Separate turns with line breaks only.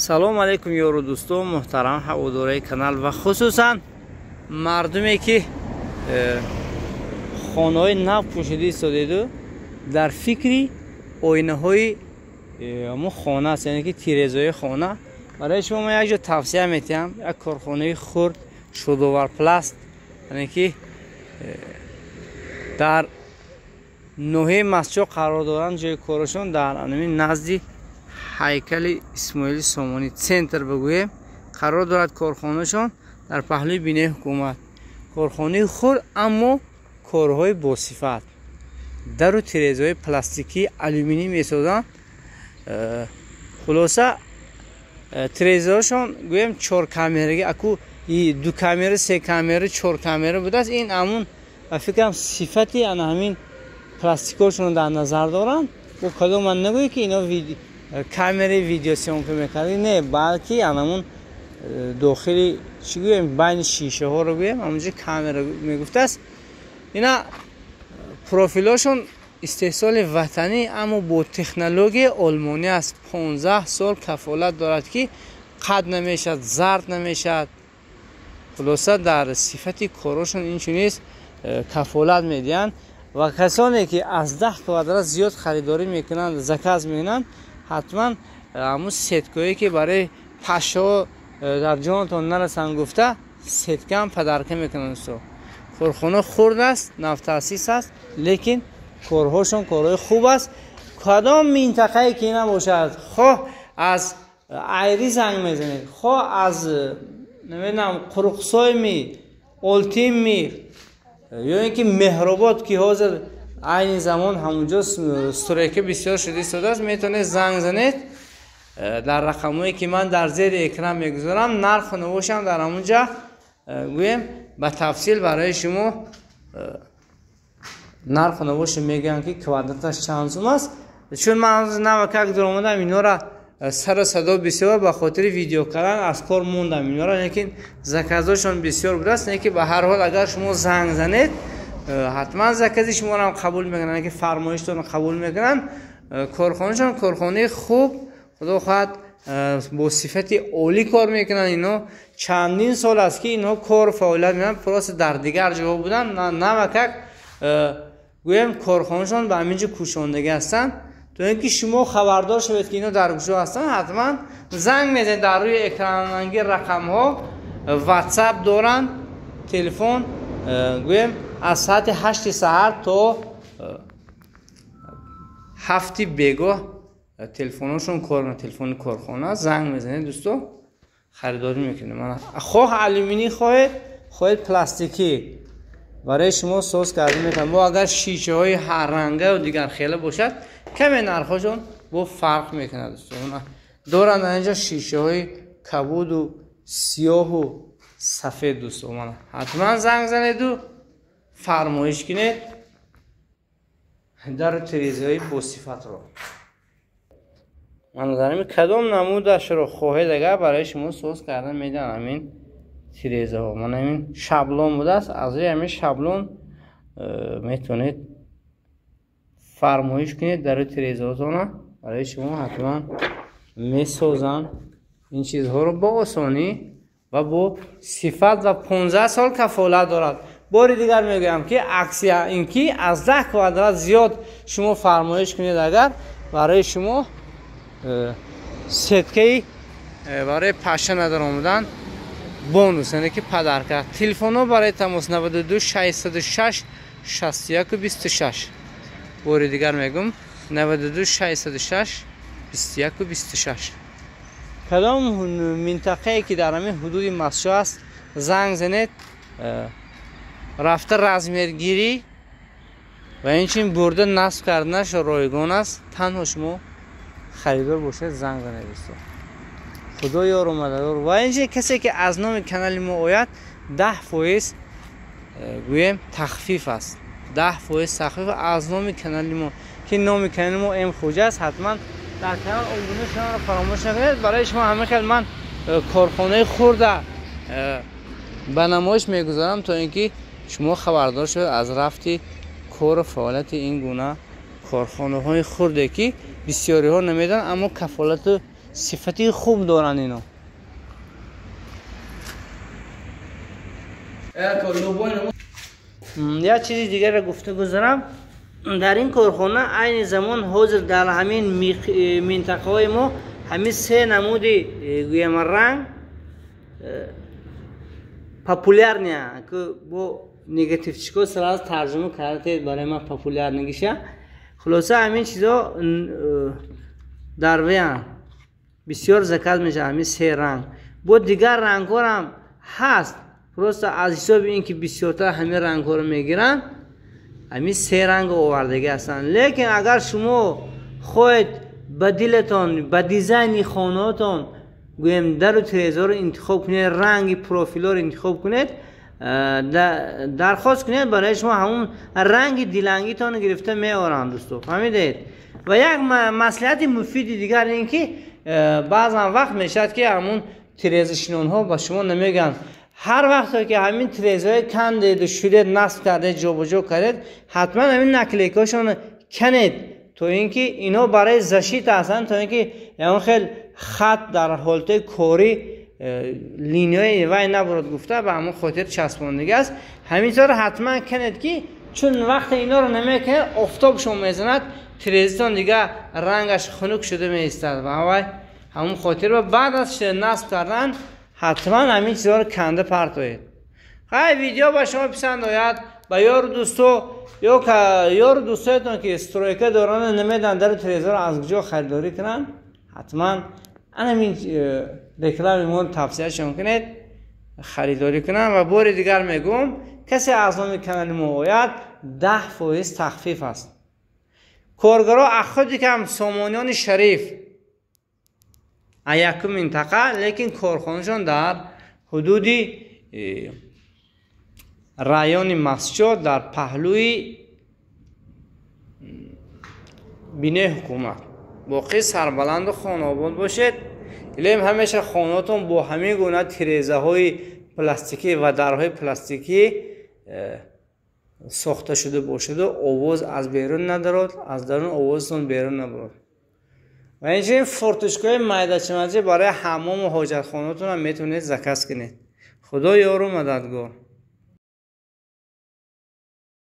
салом алейкум ёру дӯстон муҳтарам ҳаводораи канал ва хусусан мардуме ки хонаҳои нав пӯшида истодеду дар фикри оинаҳои мо хона аст, яъне ки тирезаи хона. барои шумо ман якҷо тавсия метиҳам, як корхонаи хурд шудоварпласт, яъне ки дар ноҳияи Масчоқ қарор доранд. ҷои корашон дар назди ҳайкали Исмоили Сомонӣ центр бигӯем қарор дорад корхонашон дар паҳлӯи бинои ҳукумат. корхонаи хурд аммо корҳои босифат, дару тирезаҳои пластикӣ алюминӣ месозанд. хулоса тирезаҳошон гӯем 4 камераги аку 2 камера 3 камера 4 камера будааст. ин амун ба фикрам сифати ана ҳамин пластикошон дар назар доранд. бо кадом ман нагӯям ки ино камераи видеосъёмка мекард, не, балки анамун дохили чӣ гӯем байни шишаҳоро гӯем ҳамунҷо камера мегуфтааст. ина профилошон истеҳсоли ватанӣ, аммо бо технологияи олмонӣ аст. 15 сол кафолат дорад ки қад намешавад, зард намешавад. хулоса дар сифати корошон инчунин кафолат медиҳанд ва касоне ки аз 10 квадрат зиёд харидорӣ мекунанд, заказ мекунанд, ҳатман ҳамун сеткое ки барои пашшаҳо дар ҷонатон нарасанд гуфта сеткаам падарка мекунанд. корхона хурд аст, навтаъсис аст, лекин корҳошон корҳои хуб аст. кадом минтақае ки набошад, хоҳ аз айри занг мезанед, хоҳ аз намедонам қурқсойми олтимми ё ин ки меҳробод ки ҳозир айни замон ҳамунҷо стройка бисёр шуда истодааст, метавонед занг занед дар рақамҳое ки ман дар зери экран мегузорам. нарху навошам дар ҳамунҷа гӯем ба тафсил барои шумо нарху навоша мегӯям ки квадраташ чанд сум аст. чун ман ҳозир навакак дуромадам инора сару садо бисёр ба хотири видео кардан аз кор мондам инора, лекин заказошон бисёр будааст. лекин ба ҳар ҳол агар шумо занг занед ҳатман закази шуморо қабул мекунанд, ки фармоишатон қабул мекунанд. корхонашон корхонаи хуб, худо хоҳад бо сифати олӣ кор мекунанд. ино чандин сол аст ки инҳо кор фаъолият мекунанд, просто дар дигар ҷо буданд, навакак гӯем корхонашон ба ҳамин ҷо кушондагӣ ҳастанд. то ин ки шумо хабардор шавед ки ино дар гӯшо ҳастанд, ҳатман занг мезанед дар рӯи экрананги рақамҳо. ватсап доранд, телефон гӯем аз соати 8 саҳар то 7 бегоҳ телефоношон кор мекунад. телефони корхона занг мезанед дӯсто, харидорӣ мекунед. хоҳ алюминӣ хоҳед пластикӣ барои шумо соз карда мекунад. мо агар шишаҳои ҳарранга ё дигар хела бошад, каме нархошон бо фарқ мекунад. доранд инҷо шишаҳои кабуду сиёҳу сафед. дӯсто ҳатман занг занеду фармоиш кунед дар тирезаҳои босифатро. маназарами кадом намудашро хоҳед агар барои шумо соз карда медиҳам ҳамин тирезаҳо. ман ҳамин шаблон будааст, аз рӯи ҳамин шаблон метавонед фармоиш кунед дар тирезаҳотона. барои шумо ҳатман месозанд ин чизҳоро бо осонӣ ва бо сифат ва 15 сол кафолат дорад. бори дигар мегӯям ки аксия ин ки аз 10 квадрат зиёд шумо фармоиш кунед, агар барои шумо сеткаи барои пашша надаромадан бонус, яъне ки падарка. телефонҳо барои тамос 92 606 61 26. бори дигар мегӯм 92 606 21 26. кадом минтақае ки дар ҳамин ҳудуди масчо аст, занг занед, рафта размергирӣ ва инчунин бурда насб карданаш ройгон аст. танҳо шумо харидор бошед, занг занед дӯсто. худо ёру мададор. ва инҷо касе ки аз номи канали мо ояд 10% гӯем тахфиф аст. 10% тахфиф аз номи канали мо, ки номи канали мо м хуҷа аст. ҳатман дар канал обуна шуданро фаромӯш накунед. барои шумо ҳама хел ман корхонаи хурда ба намоиш мегузорам, то ин ки шумо хабардор шавед аз рафти кору фаъолияти ин гуна корхонаҳои хурде ки бисёриҳо намедонанд, аммо кафолату صفتی خوب دارن اینا. یا چیزی دیگر را گفته گذارم، در این کارخانه عین زمان حاضر در همین منطقه های ما همین سه نمود گویم رنگ پاپولار نیا که با نگاتیو چیکو سراز ترجمه کرده برای ما پاپولار نگیشه. خلاصه همین چیزا در ویان بسیار زکات میشه. همین سه رنگ با دیگر رنگ ها هم هست، پروسته از حساب این که بسیارتر همین رنگ ها رو میگیرن، همین سه رنگ آوردگی هستن. لیکن اگر شما خود با دلتان با دیزاین خانه‌تان گویم در و تریزا رو انتخاب کنید، رنگ پروفیل رو انتخاب کنید، درخواست کنید برای شما همون رنگ دلانگیتان گرفته میارن دوستو، فهمیدید؟ و یک مصلحت مفید دیگر این که بعضا وقت میشد که همون تریزشنون ها با شما نمیگن هر وقت که همین تریزهای کندید و شدید نصب کردید جابجا کردید حتما همین نکلیکاشون کنید تو اینکه اینا برای زشیت هستن، تا اینکه اون خیلی خط در حالت کوری لینیای وای نبرد گفته به همون خاطر چسباندگی است. همینطور حتما کنید که چون وقت اینا رو نمیکنید آفتاب شما میزند تریزتان دیگه رنگش خنک شده میستد و همون خاطر و بعد از نصب کردن حتما همین چیزها رو کنده پرتوید. خیلی ویدیو با شما پسند آید با یار دوستو یا که یار دوستایتون که استرویکه دارن نمیدن در تریزر از کجا خریداری کنن، حتما همین رکلام ایمون توصیه شما کنید خریداری کنن. و بار دیگر میگم کسی اعضای کانال ما آید 10% تخفیف است. کارگرها اخودی که هم سامانیان شریف یک منطقه لیکن کارخانهشان در حدودی رایون مسجد در پهلوی بینه حکومت باقی سربلند و خانه آباد باشید. الیم همیشه خانهاتون با همین گونه تریزه های پلاستیکی و درهای پلاستیکی ساخته شده باشد و آواز از بیرون ندارد، از درون آوازتون بیرون نبرد. و اینجا فرتوشگاه میدچمجی برای حمام و حاجت خانهاتون هم میتونید زکس کنید. خدا یار و مددگار.